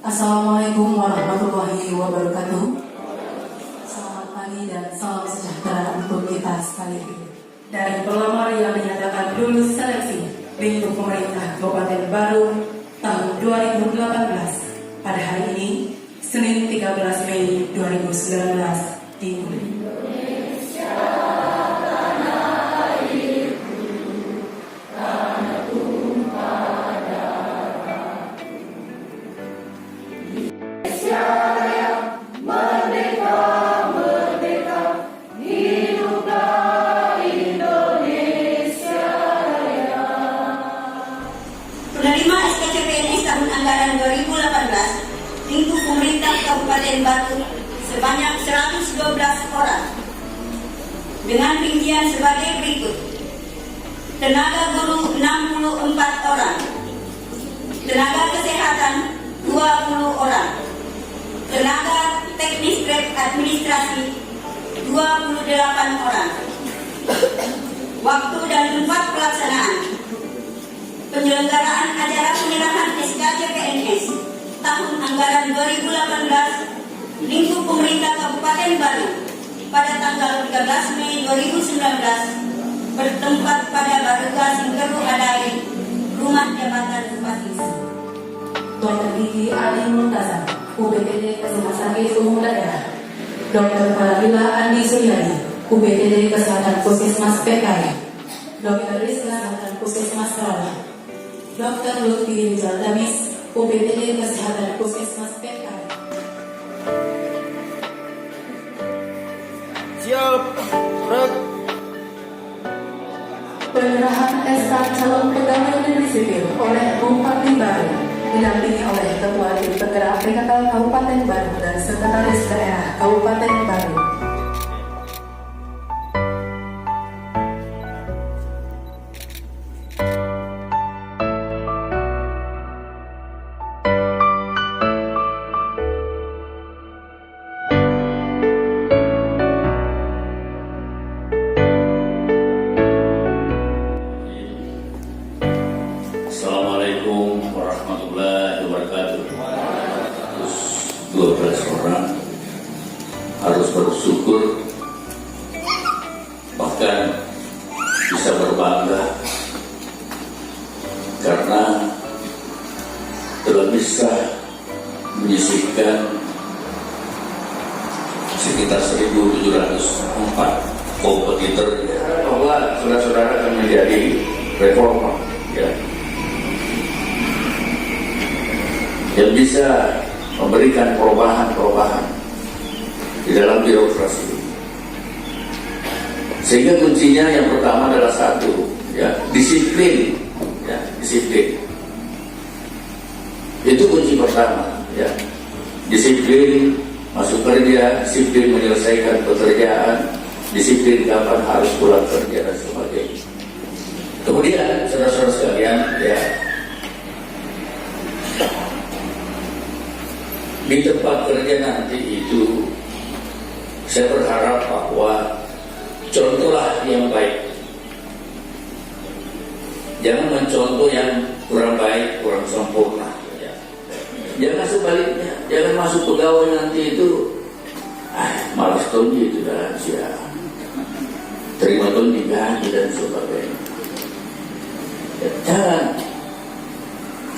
Assalamualaikum warahmatullahi wabarakatuh. Selamat pagi dan salam sejahtera untuk kita sekalian. Dari pelamar yang dinyatakan lulus seleksi lingkup pemerintah Kabupaten Baru tahun 2018 pada hari ini, Senin 13 Mei 2019 di Penerima SKCPNS tahun anggaran 2018 lingkup pemerintah Kabupaten Batu sebanyak 112 orang dengan rincian sebagai berikut: tenaga guru 64 orang, tenaga kesehatan 20 orang, tenaga teknis administrasi 28 orang. Waktu dan tempat pelaksanaan penyelenggaraan acara penyerahan SKCPNS tahun anggaran 2018 lingkup pemerintah Kabupaten Baru pada tanggal 13 Mei 2019 bertempat pada Baruga Singkeru Adai, Rumah Jabatan Bupati. Dr. Gigi Adi Muntazam, UPTD Kesehatan Umum Daerah. Dr. Falabila Andi Suryadi, UPTD Kesehatan Puskesmas PKI. Dr. Rizka Kesehatan Puskesmas Kerala. Dr. Lutfi Rizal Damis, UPTD Kesehatan Puskesmas PKI. Siap, Red. Penyerahan SK calon pegawai negeri sipil oleh Bupati Baru didampingi oleh Ketua Tim Penggerak PKK Kabupaten Baru dan Sekretaris Daerah Kabupaten Baru. Assalamualaikum warahmatullahi wabarakatuh. 12 orang harus bersyukur, bahkan bisa berbangga karena telah bisa menyisihkan sekitar 1.704 kompetitor bahwa saudara-saudara akan menjadi reformer, ya, yang bisa memberikan perubahan-perubahan di dalam birokrasi. Sehingga kuncinya yang pertama adalah satu, ya, disiplin, ya, disiplin. Itu kunci pertama, ya, disiplin masuk kerja, disiplin menyelesaikan pekerjaan, disiplin kapan harus pulang kerja dan sebagainya. Kemudian saudara-saudara sekalian, ya, di tempat kerja nanti itu saya berharap bahwa contohlah yang baik, jangan mencontoh yang kurang baik, kurang sempurna, ya. Jangan sebaliknya, jangan masuk pegawai nanti itu malas tonji itu dan siapa terima tonji gaji dan sebagainya, ya, jangan.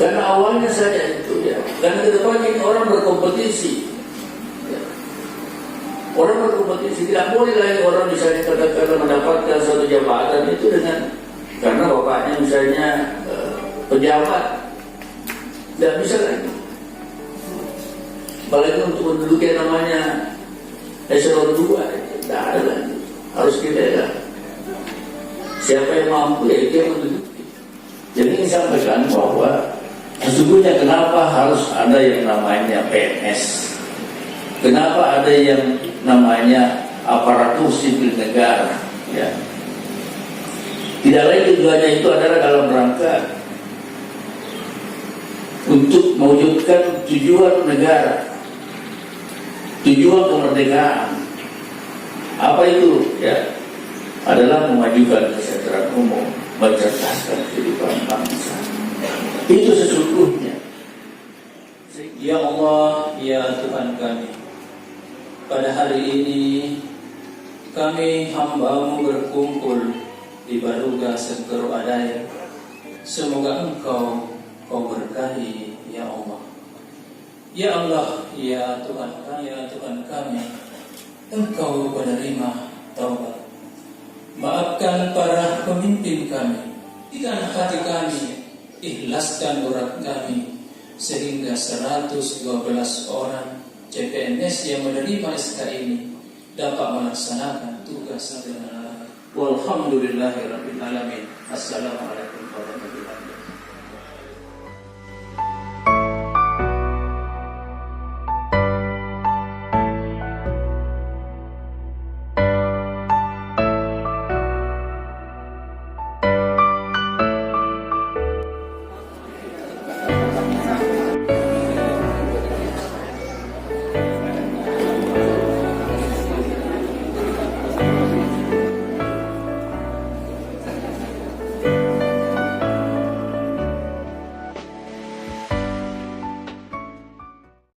Karena awalnya saja itu, ya. Karena ke depan ini orang berkompetisi, ya. Orang berkompetisi, tidak boleh lagi orang misalnya katakanlah mendapatkan suatu jabatan itu dengan karena bapaknya misalnya pejabat, tidak bisa lagi. Apalagi untuk menduduki namanya eselon 2, tidak ada lagi. Harus kita, siapa yang mampu ya itu yang menduduki. Jadi ingin sampaikan bahwa sesungguhnya kenapa harus ada yang namanya PNS? Kenapa ada yang namanya aparatur sipil negara? Ya. Tidak lain tujuannya itu adalah dalam rangka untuk mewujudkan tujuan negara, tujuan kemerdekaan. Apa itu? Ya, adalah memajukan kesejahteraan umum, mencerdaskan kehidupan bangsa. Itu sesungguhnya. Ya Allah kami. Pada hari ini kami hamba-Mu berkumpul di Baruga Sengkero Adaya. Semoga Engkau berkahi ya Allah. Ya Allah, ya Tuhan kami, Engkau penerima taubat. Maafkan para pemimpin kami, ikan hati kami, ikhlaskan urat kami, sehingga 112 orang CPNS yang menerima SK ini dapat melaksanakan tugas dengan baik. Walhamdulillahirabbil alamin. Assalamualaikum warahmatullahi wabarakatuh.